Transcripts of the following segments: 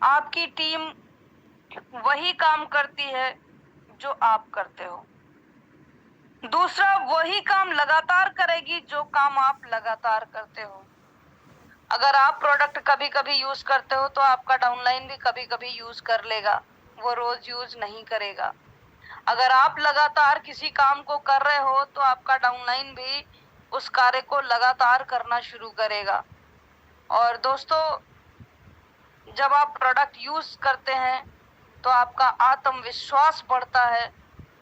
आपकी टीम वही काम करती है जो आप करते हो। दूसरा, वही काम लगातार करेगी जो काम आप लगातार करते हो। अगर आप प्रोडक्ट कभी कभी यूज करते हो तो आपका डाउनलाइन भी कभी कभी यूज कर लेगा, वो रोज यूज नहीं करेगा। अगर आप लगातार किसी काम को कर रहे हो तो आपका डाउनलाइन भी उस कार्य को लगातार करना शुरू करेगा। और दोस्तों, जब आप प्रोडक्ट यूज करते हैं तो आपका आत्मविश्वास बढ़ता है,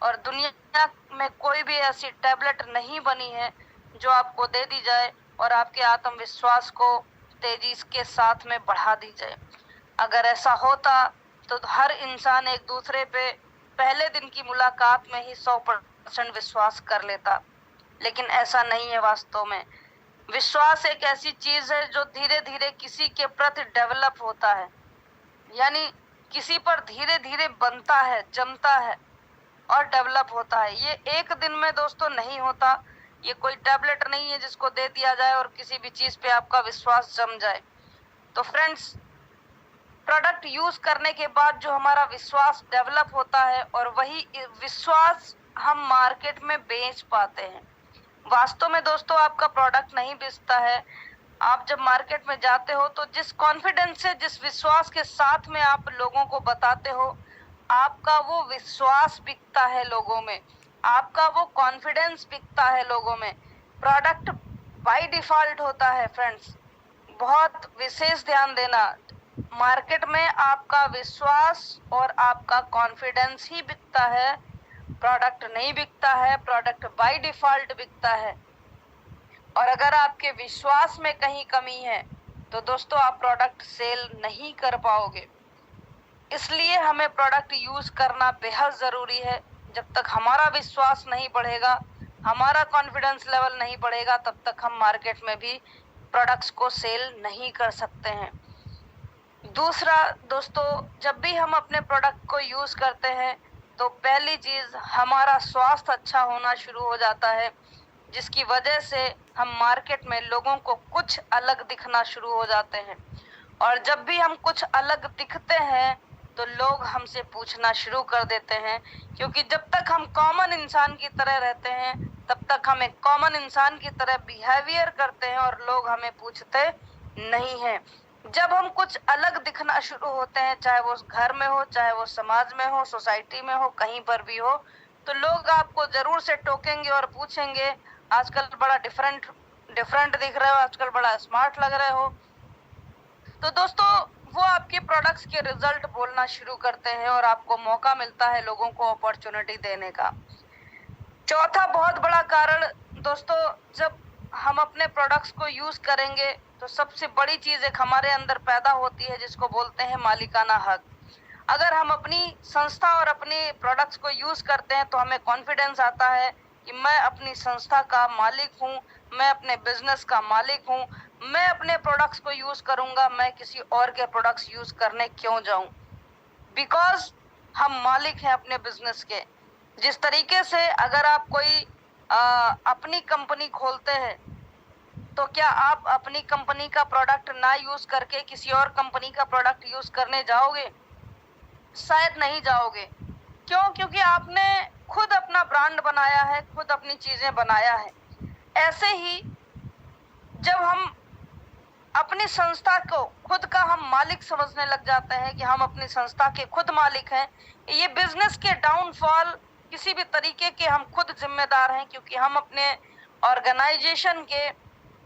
और दुनिया में कोई भी ऐसी टैबलेट नहीं बनी है जो आपको दे दी जाए और आपके आत्मविश्वास को तेजी के साथ में बढ़ा दी जाए। अगर ऐसा होता तो हर इंसान एक दूसरे पे पहले दिन की मुलाकात में ही 100% विश्वास कर लेता, लेकिन ऐसा नहीं है वास्तव में। विश्वास एक ऐसी चीज है जो धीरे धीरे किसी के प्रति डेवलप होता है, यानी किसी पर धीरे धीरे बनता है, जमता है और डेवलप होता है। ये एक दिन में दोस्तों नहीं होता। ये कोई टैबलेट नहीं है जिसको दे दिया जाए और किसी भी चीज पे आपका विश्वास जम जाए। तो फ्रेंड्स, प्रोडक्ट यूज करने के बाद जो हमारा विश्वास डेवलप होता है और वही विश्वास हम मार्केट में बेच पाते हैं। वास्तव में दोस्तों आपका प्रोडक्ट नहीं बेचता है। आप जब मार्केट में जाते हो तो जिस कॉन्फिडेंस से, जिस विश्वास के साथ में आप लोगों को बताते हो, आपका वो विश्वास बिकता है लोगों में, आपका वो कॉन्फिडेंस बिकता है लोगों में। प्रोडक्ट बाय डिफॉल्ट होता है फ्रेंड्स, बहुत विशेष ध्यान देना। मार्केट में आपका विश्वास और आपका कॉन्फिडेंस ही बिकता है, प्रोडक्ट नहीं बिकता है। प्रोडक्ट बाय डिफॉल्ट बिकता है। और अगर आपके विश्वास में कहीं कमी है तो दोस्तों आप प्रोडक्ट सेल नहीं कर पाओगे। इसलिए हमें प्रोडक्ट यूज करना बेहद जरूरी है। जब तक हमारा विश्वास नहीं बढ़ेगा, हमारा कॉन्फिडेंस लेवल नहीं बढ़ेगा, तब तक हम मार्केट में भी प्रोडक्ट्स को सेल नहीं कर सकते हैं। दूसरा दोस्तों, जब भी हम अपने प्रोडक्ट को यूज करते हैं तो पहली चीज हमारा स्वास्थ्य अच्छा होना शुरू हो जाता है, जिसकी वजह से हम मार्केट में लोगों को कुछ अलग दिखना शुरू हो जाते हैं। और जब भी हम कुछ अलग दिखते हैं तो लोग हमसे पूछना शुरू कर देते हैं, क्योंकि जब तक हम कॉमन इंसान की तरह रहते हैं तब तक हम एक कॉमन इंसान की तरह बिहेवियर करते हैं और लोग हमें पूछते नहीं हैं। जब हम कुछ अलग दिखना शुरू होते हैं, चाहे वो घर में हो, चाहे वो समाज में हो, सोसाइटी में हो, कहीं पर भी हो, तो लोग आपको जरूर से टोकेंगे और पूछेंगे, आजकल बड़ा डिफरेंट डिफरेंट दिख रहे हो, आजकल बड़ा स्मार्ट लग रहे हो। तो दोस्तों, वो आपके प्रोडक्ट्स के रिजल्ट बोलना शुरू करते हैं और आपको मौका मिलता है लोगों को अपॉर्चुनिटी देने का। चौथा बहुत बड़ा कारण दोस्तों, जब हम अपने प्रोडक्ट्स को यूज करेंगे तो सबसे बड़ी चीज एक हमारे अंदर पैदा होती है जिसको बोलते हैं मालिकाना हक। अगर हम अपनी संस्था और अपने प्रोडक्ट्स को यूज करते हैं तो हमें कॉन्फिडेंस आता है कि मैं अपनी संस्था का मालिक हूँ, मैं अपने बिजनेस का मालिक हूँ, मैं अपने प्रोडक्ट्स को यूज करूंगा, मैं किसी और के प्रोडक्ट्स यूज करने क्यों जाऊं, बिकॉज हम मालिक हैं अपने बिजनेस के। जिस तरीके से अगर आप कोई अपनी कंपनी खोलते हैं तो क्या आप अपनी कंपनी का प्रोडक्ट ना यूज करके किसी और कंपनी का प्रोडक्ट यूज करने जाओगे? शायद नहीं जाओगे। क्यों? क्योंकि आपने खुद अपना ब्रांड बनाया है, खुद अपनी चीजें बनाया है। ऐसे ही जब हम अपनी संस्था को खुद का हम मालिक समझने लग जाते हैं कि हम अपनी संस्था के खुद मालिक हैं, ये बिजनेस के डाउनफॉल किसी भी तरीके के हम खुद जिम्मेदार हैं, क्योंकि हम अपने ऑर्गेनाइजेशन के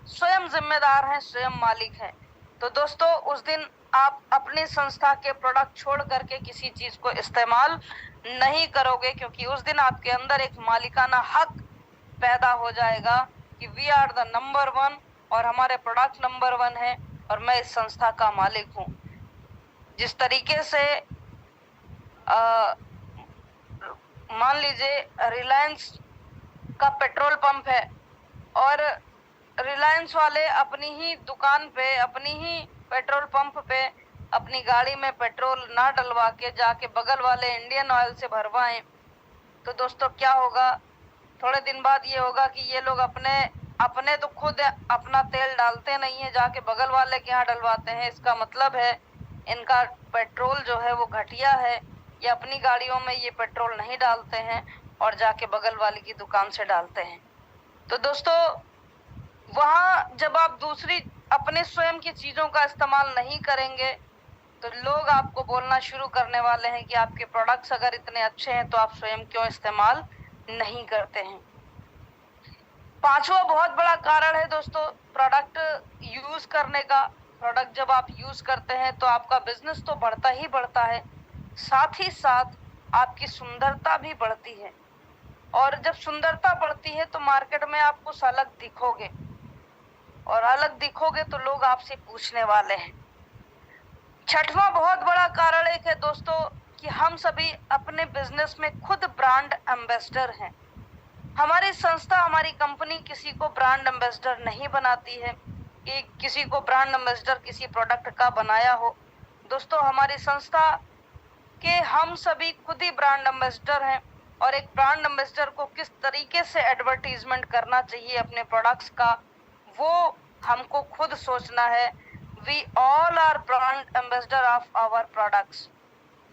स्वयं जिम्मेदार हैं, स्वयं मालिक हैं। तो दोस्तों, उस दिन आप अपनी संस्था के प्रोडक्ट छोड़ करके किसी चीज को इस्तेमाल नहीं करोगे, क्योंकि उस दिन आपके अंदर एक मालिकाना हक पैदा हो जाएगा कि we are the number one और हमारे प्रोडक्ट नंबर वन है और मैं इस संस्था का मालिक हूँ। जिस तरीके से मान लीजिए रिलायंस का पेट्रोल पंप है और रिलायंस वाले अपनी ही दुकान पे, अपनी ही पेट्रोल पंप पे अपनी गाड़ी में पेट्रोल ना डलवा के जाके बगल वाले इंडियन ऑयल से भरवाएं, तो दोस्तों क्या होगा? थोड़े दिन बाद ये होगा कि ये लोग अपने तो खुद अपना तेल डालते नहीं है, जाके बगल वाले के यहाँ डलवाते हैं। इसका मतलब है इनका पेट्रोल जो है वो घटिया है, ये अपनी गाड़ियों में ये पेट्रोल नहीं डालते हैं और जाके बगल वाले की दुकान से डालते हैं। तो दोस्तों, वहां जब आप दूसरी अपने स्वयं की चीजों का इस्तेमाल नहीं करेंगे तो लोग आपको बोलना शुरू करने वाले हैं कि आपके प्रोडक्ट्स अगर इतने अच्छे हैं तो आप स्वयं क्यों इस्तेमाल नहीं करते हैं। पांचवा बहुत बड़ा कारण है दोस्तों प्रोडक्ट यूज करने का। प्रोडक्ट जब आप यूज करते हैं तो आपका बिजनेस तो बढ़ता ही बढ़ता है, साथ ही साथ आपकी सुंदरता भी बढ़ती है। और जब सुंदरता बढ़ती है तो मार्केट में आप कुछ अलग दिखोगे, और अलग दिखोगे तो लोग आपसे पूछने वाले हैं। छठवां बहुत बड़ा कारण एक है दोस्तों कि हम सभी अपने बिजनेस में खुद ब्रांड एम्बेसडर हैं। हमारी संस्था, हमारी कंपनी किसी को ब्रांड एम्बेसडर नहीं बनाती है कि किसी को ब्रांड एम्बेसडर किसी प्रोडक्ट का बनाया हो। दोस्तों, हमारी संस्था के हम सभी खुद ही ब्रांड एम्बेसडर हैं, और एक ब्रांड एम्बेसडर को किस तरीके से एडवर्टीजमेंट करना चाहिए अपने प्रोडक्ट्स का, वो हमको खुद सोचना है। We all are brand ambassador of our products.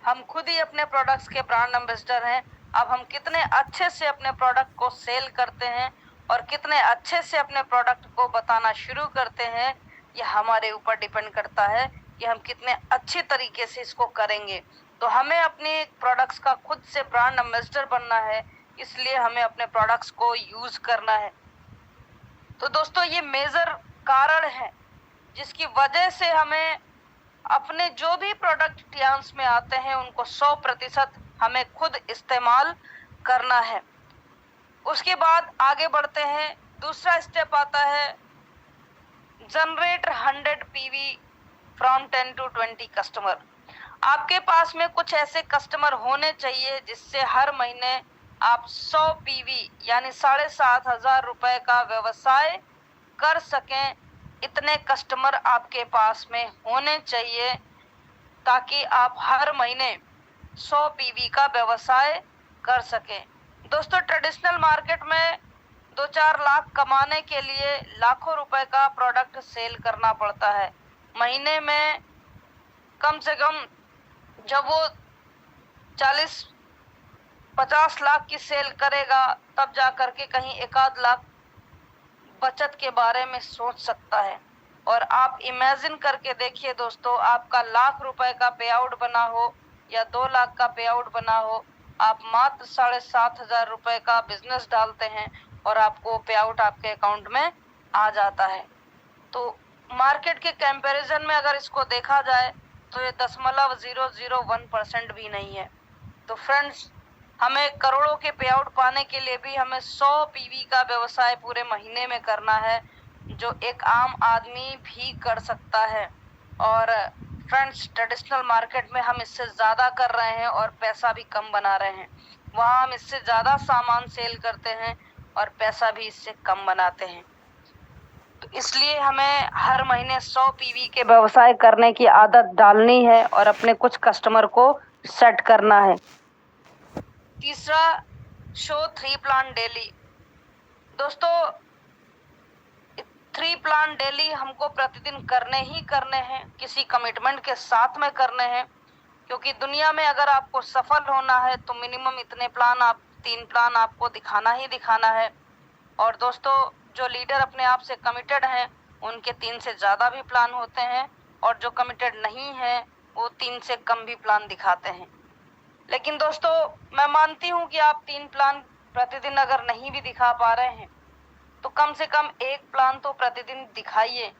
हम खुद ही अपने प्रोडक्ट्स के ब्रांड एम्बेसडर हैं। अब हम कितने अच्छे से अपने प्रोडक्ट को सेल करते हैं और कितने अच्छे से अपने प्रोडक्ट को बताना शुरू करते हैं, यह हमारे ऊपर डिपेंड करता है कि हम कितने अच्छे तरीके से इसको करेंगे। तो हमें अपने प्रोडक्ट्स का खुद से ब्रांड एम्बेसडर बनना है, इसलिए हमें अपने प्रोडक्ट्स को यूज करना है। तो दोस्तों, ये मेजर कारण है जिसकी वजह से हमें अपने जो भी प्रोडक्ट टियांस में आते हैं उनको 100% हमें खुद इस्तेमाल करना है। उसके बाद आगे बढ़ते हैं। दूसरा स्टेप आता है generate 100 PV from 10 to 20 customer. आपके पास में कुछ ऐसे कस्टमर होने चाहिए जिससे हर महीने आप 100 पीवी यानी 7,500 रुपए का व्यवसाय कर सकें। इतने कस्टमर आपके पास में होने चाहिए ताकि आप हर महीने 100 पीवी का व्यवसाय कर सकें। दोस्तों, ट्रेडिशनल मार्केट में 2-4 लाख कमाने के लिए लाखों रुपए का प्रोडक्ट सेल करना पड़ता है। महीने में कम से कम जब वो 40-50 लाख की सेल करेगा तब जा करके कहीं 1-आध लाख बचत के बारे में सोच सकता है। और आप इमेजिन करके देखिए दोस्तों, आपका लाख रुपए का पे आउट बना हो या 2 लाख का पे आउट बना हो, आप मात्र 7,500 रुपए का बिजनेस डालते हैं और आपको पे आउट आपके अकाउंट में आ जाता है। तो मार्केट के कंपैरिजन में अगर इसको देखा जाए तो ये 0.001% भी नहीं है। तो फ्रेंड्स, हमें करोड़ों के पे आउट पाने के लिए भी हमें 100 पीवी का व्यवसाय पूरे महीने में करना है, जो एक आम आदमी भी कर सकता है। और फ्रेंड्स, ट्रेडिशनल मार्केट में हम इससे ज्यादा कर रहे हैं और पैसा भी कम बना रहे हैं। वहाँ हम इससे ज्यादा सामान सेल करते हैं और पैसा भी इससे कम बनाते हैं। तो इसलिए हमें हर महीने 100 पीवी के व्यवसाय करने की आदत डालनी है और अपने कुछ कस्टमर को सेट करना है। तीसरा, शो 3 प्लान डेली। दोस्तों, 3 प्लान डेली हमको प्रतिदिन करने ही करने हैं, किसी कमिटमेंट के साथ में करने हैं, क्योंकि दुनिया में अगर आपको सफल होना है तो मिनिमम इतने प्लान 3 प्लान आपको दिखाना ही दिखाना है। और दोस्तों, जो लीडर अपने आप से कमिटेड हैं उनके 3 से ज्यादा भी प्लान होते हैं, और जो कमिटेड नहीं है वो 3 से कम भी प्लान दिखाते हैं। लेकिन दोस्तों, मैं मानती हूँ कि आप 3 प्लान प्रतिदिन अगर नहीं भी दिखा पा रहे हैं तो कम से कम 1 प्लान तो प्रतिदिन दिखाइए।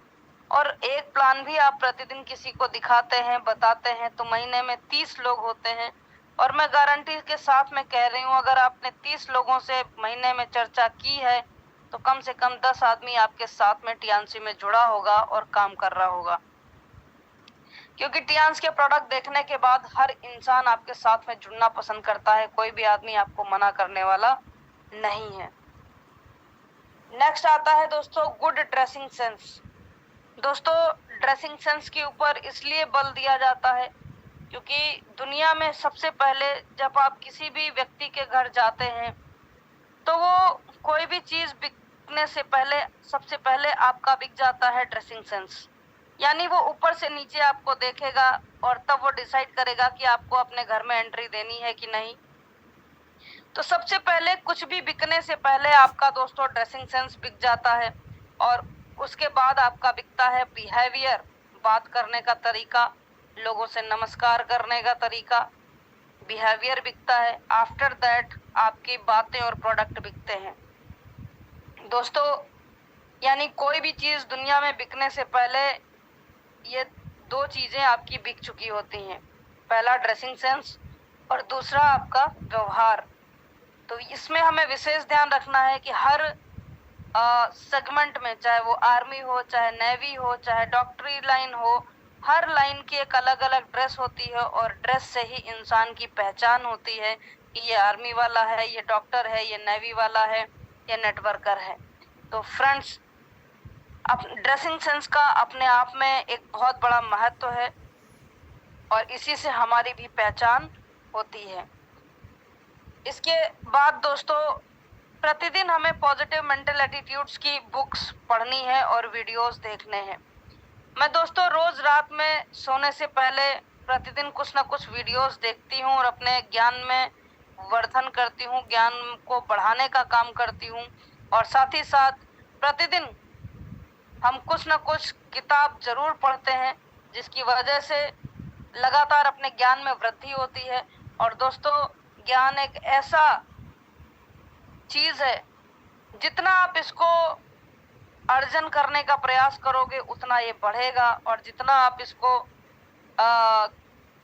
और 1 प्लान भी आप प्रतिदिन किसी को दिखाते हैं, बताते हैं, तो महीने में 30 लोग होते हैं। और मैं गारंटी के साथ में कह रही हूँ, अगर आपने 30 लोगों से महीने में चर्चा की है तो कम से कम 10 आदमी आपके साथ में टीएनसी में जुड़ा होगा और काम कर रहा होगा। क्योंकि टियांस के प्रोडक्ट देखने के बाद हर इंसान आपके साथ में जुड़ना पसंद करता है, कोई भी आदमी आपको मना करने वाला नहीं है। नेक्स्ट आता है दोस्तों गुड ड्रेसिंग सेंस। दोस्तों, ड्रेसिंग सेंस के ऊपर इसलिए बल दिया जाता है क्योंकि दुनिया में सबसे पहले जब आप किसी भी व्यक्ति के घर जाते हैं तो वो कोई भी चीज बिकने से पहले सबसे पहले आपका बिक जाता है ड्रेसिंग सेंस। यानी वो ऊपर से नीचे आपको देखेगा और तब वो डिसाइड करेगा कि आपको अपने घर में एंट्री देनी है कि नहीं। तो सबसे पहले कुछ भी बिकने से पहले आपका दोस्तों ड्रेसिंग सेंस बिक जाता है, और उसके बाद आपका बिकता है बिहेवियर, बात करने का तरीका, लोगों से नमस्कार करने का तरीका, बिहेवियर बिकता है। आफ्टर दैट आपकी बातें और प्रोडक्ट बिकते हैं। दोस्तों यानी कोई भी चीज दुनिया में बिकने से पहले ये दो चीजें आपकी बिक चुकी होती हैं, पहला ड्रेसिंग सेंस और दूसरा आपका व्यवहार। तो इसमें हमें विशेष ध्यान रखना है कि हर सेगमेंट में, चाहे वो आर्मी हो, चाहे नेवी हो, चाहे डॉक्टरी लाइन हो, हर लाइन की एक अलग अलग ड्रेस होती है, और ड्रेस से ही इंसान की पहचान होती है कि ये आर्मी वाला है, ये डॉक्टर है, ये नेवी वाला है, ये नेटवर्कर है। तो फ्रेंड्स, अब ड्रेसिंग सेंस का अपने आप में एक बहुत बड़ा महत्व है, और इसी से हमारी भी पहचान होती है। इसके बाद दोस्तों प्रतिदिन हमें पॉजिटिव मेंटल एटीट्यूड्स की बुक्स पढ़नी है और वीडियोस देखने हैं। मैं दोस्तों रोज रात में सोने से पहले प्रतिदिन कुछ ना कुछ वीडियोस देखती हूँ और अपने ज्ञान में वर्धन करती हूँ, ज्ञान को बढ़ाने का काम करती हूँ। और साथ ही साथ प्रतिदिन हम कुछ ना कुछ किताब जरूर पढ़ते हैं, जिसकी वजह से लगातार अपने ज्ञान में वृद्धि होती है। और दोस्तों ज्ञान एक ऐसा चीज है, जितना आप इसको अर्जन करने का प्रयास करोगे उतना ये बढ़ेगा, और जितना आप इसको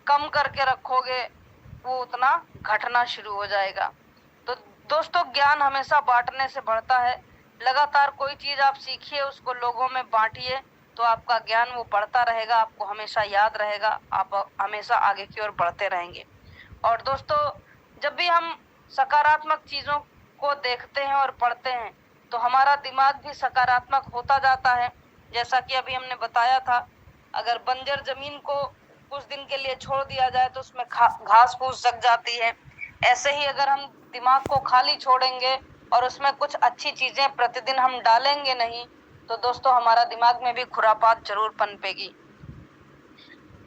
कम करके रखोगे वो उतना घटना शुरू हो जाएगा। तो दोस्तों ज्ञान हमेशा बांटने से बढ़ता है। लगातार कोई चीज आप सीखिए, उसको लोगों में बांटिए, तो आपका ज्ञान वो बढ़ता रहेगा, आपको हमेशा याद रहेगा, आप हमेशा आगे की ओर बढ़ते रहेंगे। और दोस्तों जब भी हम सकारात्मक चीजों को देखते हैं और पढ़ते हैं तो हमारा दिमाग भी सकारात्मक होता जाता है। जैसा कि अभी हमने बताया था, अगर बंजर जमीन को कुछ दिन के लिए छोड़ दिया जाए तो उसमें घास फूस जग जाती है। ऐसे ही अगर हम दिमाग को खाली छोड़ेंगे और उसमें कुछ अच्छी चीजें प्रतिदिन हम डालेंगे नहीं, तो दोस्तों हमारा दिमाग में भी खुरापात जरूर पनपेगी।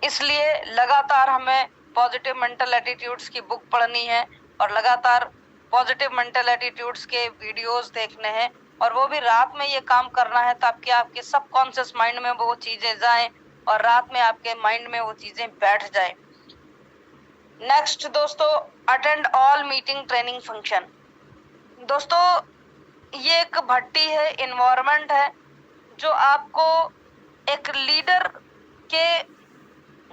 इसलिए लगातार हमें पॉजिटिव मेंटल एटीट्यूड्स की बुक पढ़नी है और लगातार पॉजिटिव मेंटल एटीट्यूड्स के वीडियोस देखने हैं, और वो भी रात में ये काम करना है ताकि आपके सबकॉन्शियस माइंड में वो चीजें जाएं और रात में आपके माइंड में वो चीजें बैठ जाएं। नेक्स्ट दोस्तों, attend all meeting training function. दोस्तों ये एक भट्टी है, इन्वायरमेंट है, जो आपको एक लीडर के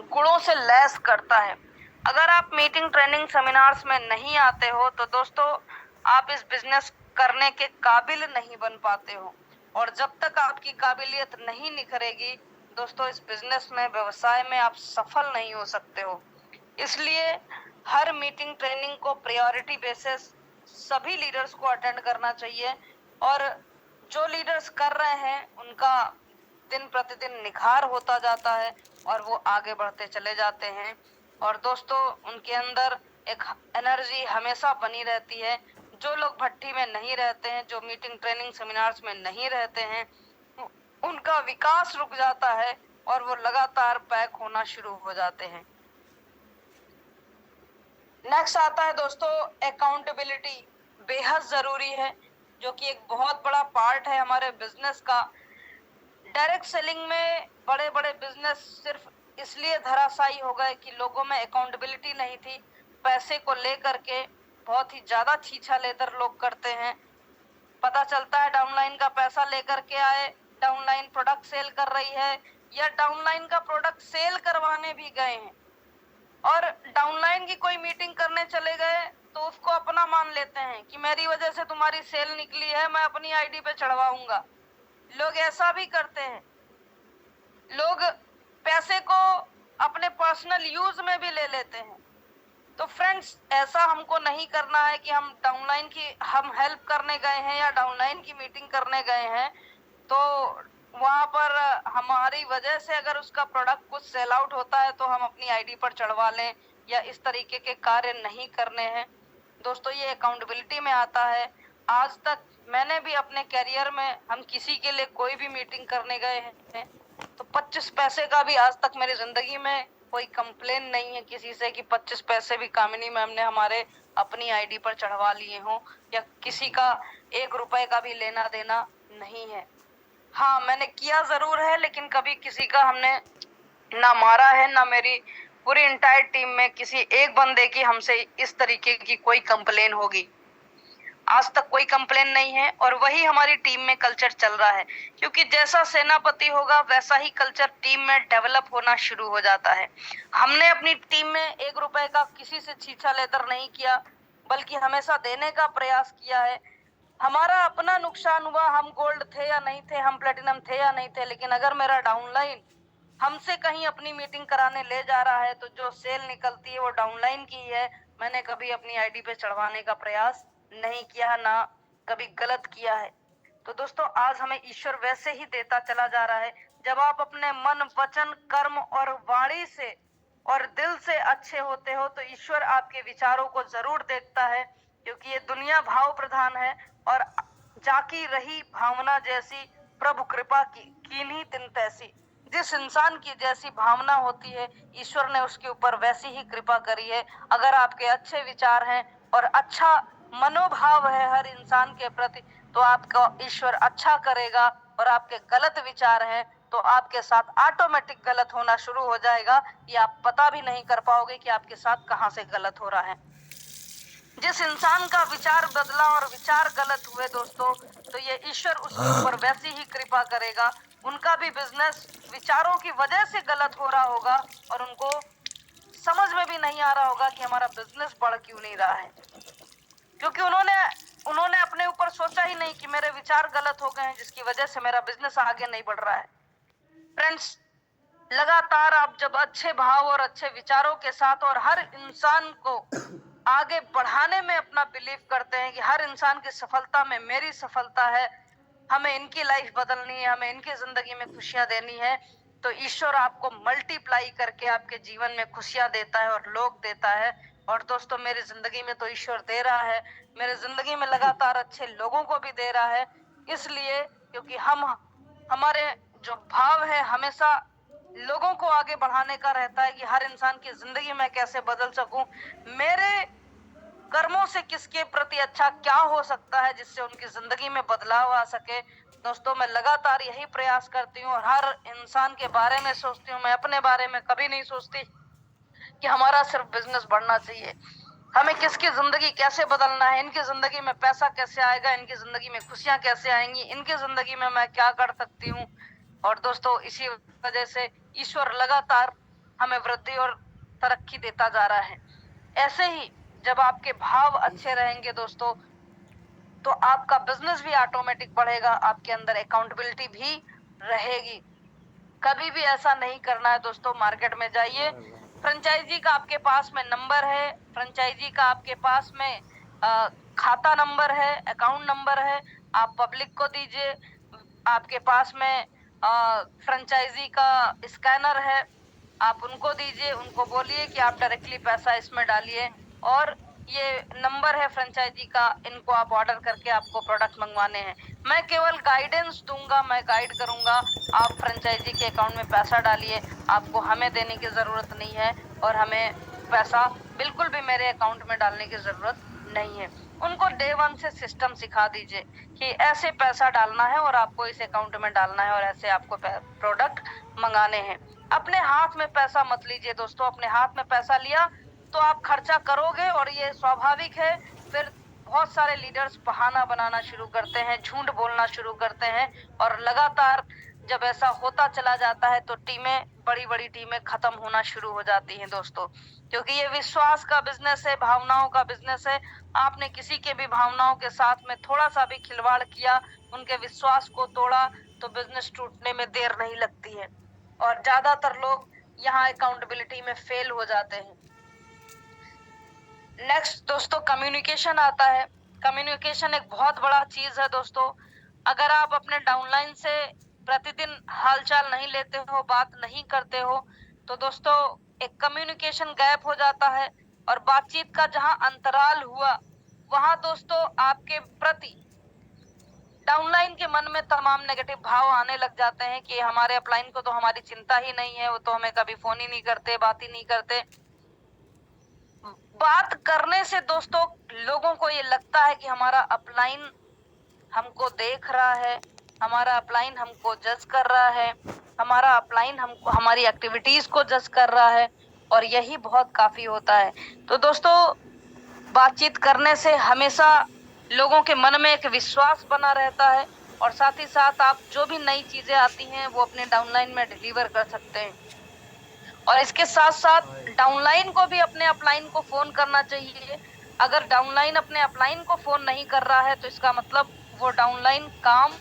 गुणों से लैस करता है। अगर आप मीटिंग ट्रेनिंग सेमिनार्स में नहीं आते हो तो दोस्तों आप इस बिजनेस करने के काबिल नहीं बन पाते हो, और जब तक आपकी काबिलियत नहीं निखरेगी दोस्तों इस बिजनेस में, व्यवसाय में आप सफल नहीं हो सकते हो। इसलिए हर मीटिंग ट्रेनिंग को प्रायोरिटी बेसिस सभी लीडर्स को अटेंड करना चाहिए, और जो लीडर्स कर रहे हैं उनका दिन प्रतिदिन निखार होता जाता है और वो आगे बढ़ते चले जाते हैं। और दोस्तों उनके अंदर एक एनर्जी हमेशा बनी रहती है। जो लोग भट्टी में नहीं रहते हैं, जो मीटिंग ट्रेनिंग सेमिनार्स में नहीं रहते हैं, उनका विकास रुक जाता है और वो लगातार बैक होना शुरू हो जाते हैं। नेक्स्ट आता है दोस्तों अकाउंटेबिलिटी, बेहद जरूरी है, जो कि एक बहुत बड़ा पार्ट है हमारे बिजनेस का। डायरेक्ट सेलिंग में बड़े बड़े बिजनेस सिर्फ इसलिए धराशायी हो गए कि लोगों में अकाउंटेबिलिटी नहीं थी। पैसे को लेकर के बहुत ही ज्यादा छीछा लेतर लोग करते हैं। पता चलता है डाउनलाइन का पैसा लेकर के आए, डाउनलाइन प्रोडक्ट सेल कर रही है, या डाउनलाइन का प्रोडक्ट सेल करवाने भी गए हैं, और डाउनलाइन की कोई मीटिंग करने चले गए तो उसको अपना मान लेते हैं कि मेरी वजह से तुम्हारी सेल निकली है, मैं अपनी आईडी पे चढ़वाऊंगा। लोग ऐसा भी करते हैं, लोग पैसे को अपने पर्सनल यूज में भी ले लेते हैं। तो फ्रेंड्स ऐसा हमको नहीं करना है कि हम डाउनलाइन की हम हेल्प करने गए हैं या डाउनलाइन की मीटिंग करने गए हैं तो वहां पर हमारी वजह से अगर उसका प्रोडक्ट कुछ सेल आउट होता है तो हम अपनी आईडी पर चढ़वा लें, या इस तरीके के कार्य नहीं करने हैं। दोस्तों ये अकाउंटेबिलिटी में आता है। आज तक मैंने भी अपने करियर में, हम किसी के लिए कोई भी मीटिंग करने गए हैं तो 25 पैसे का भी आज तक मेरी जिंदगी में कोई कंप्लेन नहीं है किसी से कि 25 पैसे भी कामिनी मैम ने हमारे अपनी आईडी पर चढ़वा लिए हों, या किसी का 1 रुपए का भी लेना देना नहीं है। हाँ, मैंने किया जरूर है, लेकिन कभी किसी का हमने ना मारा है, ना मेरी पूरी इंटायर टीम में किसी एक बंदे की हमसे इस तरीके की कोई कंप्लेन होगी। आज तक कोई कंप्लेन नहीं है, और वही हमारी टीम में कल्चर चल रहा है, क्योंकि जैसा सेनापति होगा वैसा ही कल्चर टीम में डेवलप होना शुरू हो जाता है। हमने अपनी टीम में 1 रुपए का किसी से छीछा लेतर नहीं किया, बल्कि हमेशा देने का प्रयास किया है। हमारा अपना नुकसान हुआ, हम गोल्ड थे या नहीं थे, हम प्लेटिनम थे या नहीं थे, लेकिन अगर मेरा डाउनलाइन हमसे कहीं अपनी मीटिंग कराने ले जा रहा है तो जो सेल निकलती है वो डाउनलाइन की है। मैंने कभी अपनी आईडी पे चढ़वाने का प्रयास नहीं किया, ना कभी गलत किया है। तो दोस्तों, आज हमें ईश्वर वैसे ही देता चला जा रहा है जब आप अपने मन, वचन, कर्म और वाणी से और दिल से अच्छे होते हो, तो ईश्वर आपके विचारों को जरूर देखता है, क्योंकि ये दुनिया भाव प्रधान है। और जाकी रही भावना जैसी, प्रभु कृपा की कीन्ही तिन तैसी। जिस इंसान की जैसी भावना होती है, ईश्वर ने उसके ऊपर वैसी ही कृपा करी है। अगर आपके अच्छे विचार हैं और अच्छा मनोभाव है हर इंसान के प्रति, तो आपका ईश्वर अच्छा करेगा। और आपके गलत विचार हैं तो आपके साथ ऑटोमेटिक गलत होना शुरू हो जाएगा, ये आप पता भी नहीं कर पाओगे कि आपके साथ कहां से गलत हो रहा है। जिस इंसान का विचार बदला और विचार गलत हुए दोस्तों, तो ये ईश्वर उसके ऊपर वैसी ही कृपा करेगा। उनका भी बिजनेस विचारों की वजह से गलत हो रहा होगा, और उनको समझ में भी नहीं आ रहा होगा कि हमारा बिजनेस बढ़ क्यों नहीं रहा है, क्योंकि उन्होंने अपने ऊपर सोचा ही नहीं कि मेरे विचार गलत हो गए हैं, जिसकी वजह से मेरा बिजनेस आगे नहीं बढ़ रहा है। फ्रेंड्स, लगातार आप जब अच्छे भाव और अच्छे विचारों के साथ और हर इंसान को आगे बढ़ाने में अपना बिलीव करते हैं कि हर इंसान की सफलता में मेरी सफलता है, हमें इनकी लाइफ बदलनी है, हमें इनकी जिंदगी में खुशियां देनी है, तो ईश्वर आपको मल्टीप्लाई करके आपके जीवन में खुशियां देता है और लोग देता है। और दोस्तों, मेरी जिंदगी में तो ईश्वर दे रहा है, मेरे जिंदगी में लगातार अच्छे लोगों को भी दे रहा है, इसलिए क्योंकि हमारे जो भाव है हमेशा लोगों को आगे बढ़ाने का रहता है कि हर इंसान की जिंदगी में कैसे बदल सकूं, मेरे कर्मों से किसके प्रति अच्छा क्या हो सकता है जिससे उनकी जिंदगी में बदलाव आ सके। दोस्तों, मैं लगातार यही प्रयास करती हूँ और हर इंसान के बारे में सोचती हूँ। मैं अपने बारे में कभी नहीं सोचती कि हमारा सिर्फ बिजनेस बढ़ना चाहिए। हमें किसकी जिंदगी कैसे बदलना है, इनकी जिंदगी में पैसा कैसे आएगा, इनकी जिंदगी में खुशियां कैसे आएंगी, इनकी जिंदगी में मैं क्या कर सकती हूँ। और दोस्तों, इसी वजह से ईश्वर लगातार हमें वृद्धि और तरक्की देता जा रहा है। ऐसे ही जब आपके भाव अच्छे रहेंगे दोस्तों, तो आपका बिजनेस भी ऑटोमेटिक बढ़ेगा, आपके अंदर अकाउंटेबिलिटी भी रहेगी। कभी भी ऐसा नहीं करना है दोस्तों, मार्केट में जाइए, फ्रेंचाइजी का आपके पास में नंबर है, फ्रेंचाइजी का आपके पास में खाता नंबर है, अकाउंट नंबर है, आप पब्लिक को दीजिए। आपके पास में फ्रेंचाइजी का स्कैनर है, आप उनको दीजिए, उनको बोलिए कि आप डायरेक्टली पैसा इसमें डालिए, और ये नंबर है फ्रेंचाइजी का, इनको आप ऑर्डर करके आपको प्रोडक्ट मंगवाने हैं। मैं केवल गाइडेंस दूंगा, मैं गाइड करूंगा, आप फ्रेंचाइजी के अकाउंट में पैसा डालिए, आपको हमें देने की जरूरत नहीं है, और हमें पैसा बिल्कुल भी मेरे अकाउंट में डालने की जरूरत नहीं है। उनको डे 1 से सिस्टम सिखा दीजिए कि ऐसे पैसा डालना है और आपको इस अकाउंट में डालना है और ऐसे आपको प्रोडक्ट मंगाने हैं। अपने हाथ में पैसा मत लीजिए दोस्तों, अपने हाथ में पैसा लिया तो आप खर्चा करोगे, और ये स्वाभाविक है। फिर बहुत सारे लीडर्स बहाना बनाना शुरू करते हैं, झूठ बोलना शुरू करते हैं, और लगातार जब ऐसा होता चला जाता है तो टीमें, बड़ी बड़ी टीमें खत्म होना शुरू हो जाती हैं दोस्तों, क्योंकि ये विश्वास का बिजनेस है, भावनाओं का बिजनेस है। आपने किसी के भी भावनाओं के साथ में थोड़ा सा भी खिलवाड़ किया, उनके विश्वास को तोड़ा, तो बिजनेस टूटने में देर नहीं लगती है, और ज्यादातर लोग यहाँ अकाउंटेबिलिटी में फेल हो जाते हैं। नेक्स्ट दोस्तों, कम्युनिकेशन आता है। कम्युनिकेशन एक बहुत बड़ा चीज है दोस्तों। अगर आप अपने डाउनलाइन से प्रतिदिन हालचाल नहीं लेते हो, बात नहीं करते हो, तो दोस्तों एक कम्युनिकेशन गैप हो जाता है, और बातचीत का जहां अंतराल हुआ, वहां दोस्तों आपके प्रति डाउनलाइन के मन में तमाम नेगेटिव भाव आने लग जाते हैं कि हमारे अपलाइन को तो हमारी चिंता ही नहीं है, वो तो हमें कभी फोन ही नहीं करते, बात ही नहीं करते। बात करने से दोस्तों लोगों को ये लगता है कि हमारा अपलाइन हमको देख रहा है, हमारा अपलाइन हमको जज कर रहा है, हमारा अपलाइन हमको हमारी एक्टिविटीज को जज कर रहा है, और यही बहुत काफी होता है। तो दोस्तों बातचीत करने से हमेशा लोगों के मन में एक विश्वास बना रहता है, और साथ ही साथ आप जो भी नई चीजें आती हैं वो अपने डाउनलाइन में डिलीवर कर सकते हैं। और इसके साथ साथ डाउनलाइन को भी अपने अपलाइन को फोन करना चाहिए। अगर डाउनलाइन अपने अपलाइन को फोन नहीं कर रहा है तो इसका मतलब वो डाउनलाइन काम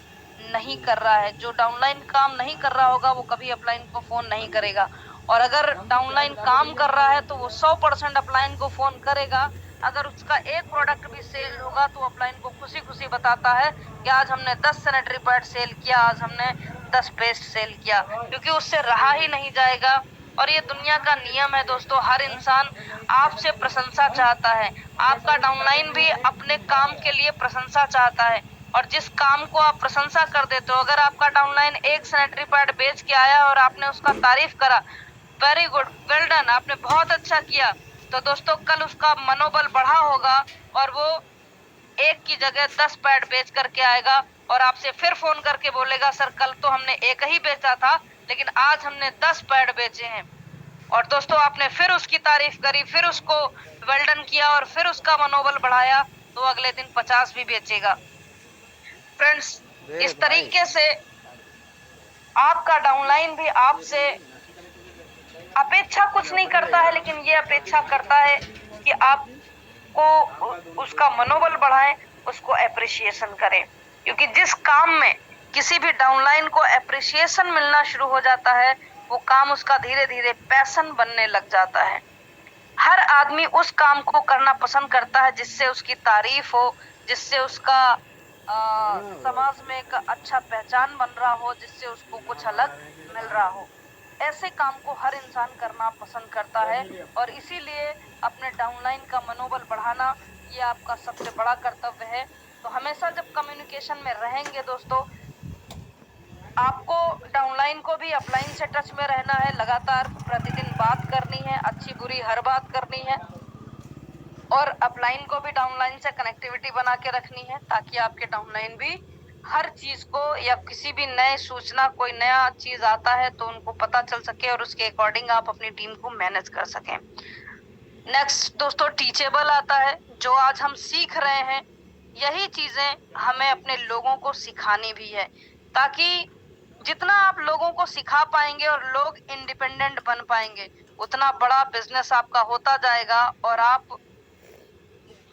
नहीं कर रहा है। जो डाउनलाइन काम नहीं कर रहा होगा वो कभी अपलाइन को फोन नहीं करेगा, और अगर डाउनलाइन काम कर रहा है तो वो 100% अपलाइन को फोन करेगा। अगर उसका एक प्रोडक्ट भी सेल होगा तो अपलाइन को खुशी खुशी बताता है कि आज हमने 10 सैनिटरी पैड सेल किया, आज हमने 10 पेस्ट सेल किया, क्योंकि उससे रहा ही नहीं जाएगा। और ये दुनिया का नियम है दोस्तों, हर इंसान आपसे प्रशंसा चाहता है। आपका डाउनलाइन भी अपने काम के लिए प्रशंसा चाहता है, और जिस काम को आप प्रशंसा कर देते हो, अगर आपका डाउनलाइन एक सैनिटरी पैड बेच के आया और आपने उसका तारीफ करा, वेरी गुड, वेल डन, आपने बहुत अच्छा किया, तो दोस्तों कल उसका मनोबल बढ़ा होगा और वो एक की जगह 10 पैड बेच करके आएगा और आपसे फिर फोन करके बोलेगा सर कल तो हमने एक ही बेचा था लेकिन आज हमने 10 पैड बेचे हैं। और दोस्तों आपने फिर उसकी तारीफ करी, फिर उसको वेल्डन किया और फिर उसका मनोबल बढ़ाया, तो अगले दिन 50 भी बेचेगा। फ्रेंड्स, इस तरीके से आपका डाउनलाइन भी आपसे अपेक्षा कुछ नहीं करता है, लेकिन ये अपेक्षा करता है कि आपको उसका मनोबल बढ़ाएं, उसको एप्रिसिएशन करें। क्योंकि जिस काम में किसी भी डाउनलाइन को एप्रिसिएशन मिलना शुरू हो जाता है, वो काम उसका धीरे धीरे पैशन बनने लग जाता है। हर आदमी उस काम को करना पसंद करता है जिससे उसकी तारीफ हो, जिससे उसका समाज में एक अच्छा पहचान बन रहा हो, जिससे उसको कुछ अलग मिल रहा हो। ऐसे काम को हर इंसान करना पसंद करता है, और इसीलिए अपने डाउनलाइन का मनोबल बढ़ाना ये आपका सबसे बड़ा कर्तव्य है। तो हमेशा जब कम्युनिकेशन में रहेंगे दोस्तों, आपको डाउनलाइन को भी अपलाइन से टच में रहना है, लगातार प्रतिदिन बात करनी है, अच्छी बुरी हर बात करनी है, और अपलाइन को भी डाउनलाइन से कनेक्टिविटी बना के रखनी है, ताकि आपके डाउनलाइन भी हर चीज को या किसी भी नए सूचना, कोई नया चीज आता है तो उनको पता चल सके और उसके अकॉर्डिंग आप अपनी टीम को मैनेज कर सकें। नेक्स्ट दोस्तों टीचेबल आता है। जो आज हम सीख रहे हैं यही चीजें हमें अपने लोगों को सिखानी भी है, ताकि जितना आप लोगों को सिखा पाएंगे और लोग इंडिपेंडेंट बन पाएंगे, उतना बड़ा बिजनेस आपका होता जाएगा और आप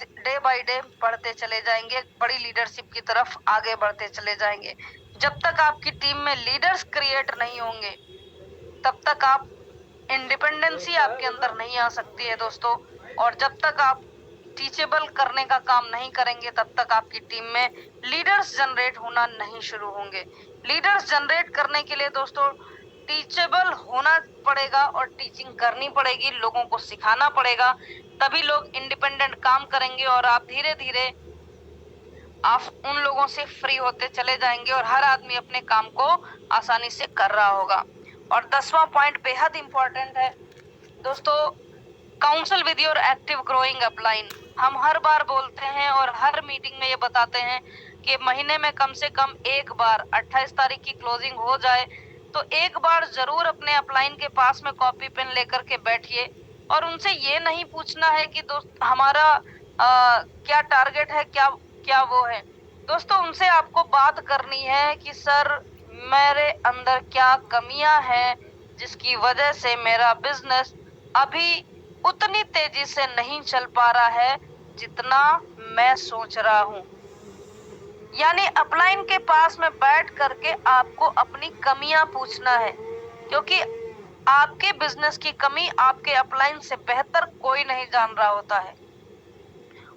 डे बाय डे बढ़ते चले जाएंगे, बड़ी लीडरशिप की तरफ आगे बढ़ते चले जाएंगे। जब तक आपकी टीम में लीडर्स क्रिएट नहीं होंगे तब तक आप इंडिपेंडेंसी आपके अंदर नहीं आ सकती है दोस्तों। और जब तक आप टीचेबल करने का काम नहीं करेंगे तब तक आपकी टीम में लीडर्स जनरेट होना नहीं शुरू होंगे। लीडर्स जनरेट करने के लिए दोस्तों टीचेबल होना पड़ेगा और टीचिंग करनी पड़ेगी, लोगों को सिखाना पड़ेगा, तभी लोग इंडिपेंडेंट काम करेंगे और आप धीरे धीरे आप उन लोगों से फ्री होते चले जाएंगे और हर आदमी अपने काम को आसानी से कर रहा होगा। और 10वां पॉइंट बेहद इंपॉर्टेंट है दोस्तों, council with your active growing upline. हम हर बार बोलते हैं और हर मीटिंग में ये बताते हैं कि महीने में कम से कम एक बार 28 तारीख की क्लोजिंग हो जाए तो एक बार जरूर अपने अपलाइन के पास में कॉपी पेन लेकर के बैठिए और उनसे ये नहीं पूछना है कि दोस्त हमारा क्या टारगेट है, क्या क्या वो है। दोस्तों उनसे आपको बात करनी है कि सर मेरे अंदर क्या कमियां हैं जिसकी वजह से मेरा बिजनेस अभी उतनी तेजी से नहीं चल पा रहा है जितना मैं सोच रहा हूँ। यानी अपलाइन के पास में बैठ करके आपको अपनी कमियां पूछना है, क्योंकि आपके बिजनेस की कमी आपके अपलाइन से बेहतर कोई नहीं जान रहा होता है।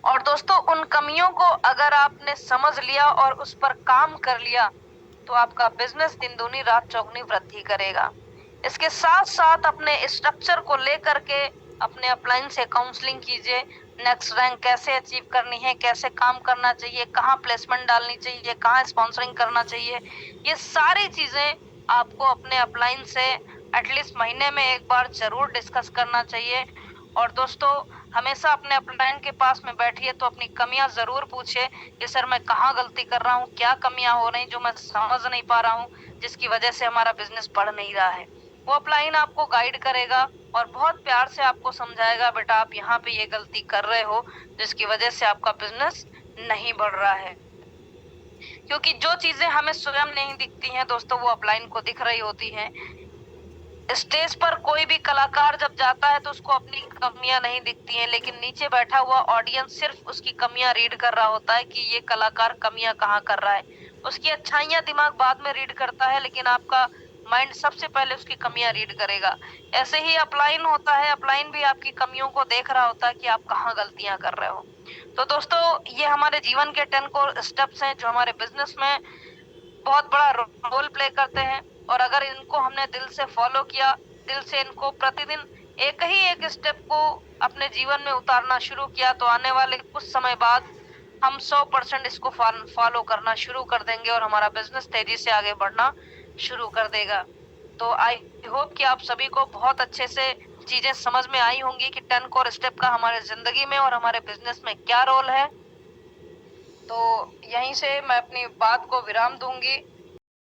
और दोस्तों उन कमियों को अगर आपने समझ लिया और उस पर काम कर लिया तो आपका बिजनेस दिन दूनी रात चौगुनी वृद्धि करेगा। इसके साथ साथ अपने स्ट्रक्चर को लेकर के अपने अपलाइन से काउंसलिंग कीजिए, नेक्स्ट रैंक कैसे अचीव करनी है, कैसे काम करना चाहिए, कहाँ प्लेसमेंट डालनी चाहिए, कहाँ स्पॉन्सरिंग करना चाहिए, ये सारी चीजें आपको अपने अपलाइन से एटलीस्ट महीने में एक बार जरूर डिस्कस करना चाहिए। और दोस्तों, हमेशा अपने अपलाइन के पास में बैठिए तो अपनी कमियां जरूर पूछिए कि सर मैं कहाँ गलती कर रहा हूँ, क्या कमियां हो रही जो मैं समझ नहीं पा रहा हूँ, जिसकी वजह से हमारा बिजनेस बढ़ नहीं रहा है। वो अपलाइन आपको गाइड करेगा और बहुत प्यार से आपको समझाएगा, बेटा आप यहाँ पे ये गलती कर रहे हो जिसकी वजह से आपका बिजनेस नहीं बढ़ रहा है। क्योंकि जो चीजें हमें स्वयं नहीं दिखती हैं दोस्तों, वो अपलाइन को दिख रही होती हैं। स्टेज पर कोई भी कलाकार जब जाता है तो उसको अपनी कमियां नहीं दिखती हैं, लेकिन नीचे बैठा हुआ ऑडियंस सिर्फ उसकी कमियां रीड कर रहा होता है कि ये कलाकार कमियां कहाँ कर रहा है। उसकी अच्छाइयां दिमाग बाद में रीड करता है, लेकिन आपका माइंड सबसे पहले उसकी कमियां रीड करेगा। ऐसे ही अपलाइन होता है, अपलाइन भी आपकी कमियों को देख रहा होता है कि आप कहाँ गलतियां कर रहे हो। तो दोस्तों, ये हमारे जीवन के 10 कोर स्टेप्स हैं जो हमारे बिजनेस में बहुत बड़ा रोल प्ले करते हैं। और अगर इनको हमने दिल से फॉलो किया, दिल से इनको प्रतिदिन एक ही एक स्टेप को अपने जीवन में उतारना शुरू किया, तो आने वाले कुछ समय बाद हम 100% इसको फॉलो करना शुरू कर देंगे और हमारा बिजनेस तेजी से आगे बढ़ना शुरू कर देगा। तो आई होप कि आप सभी को बहुत अच्छे से चीजें समझ में आई होंगी कि 10 कोर स्टेप का हमारे जिंदगी में और हमारे बिजनेस में क्या रोल है। तो यहीं से मैं अपनी बात को विराम दूंगी।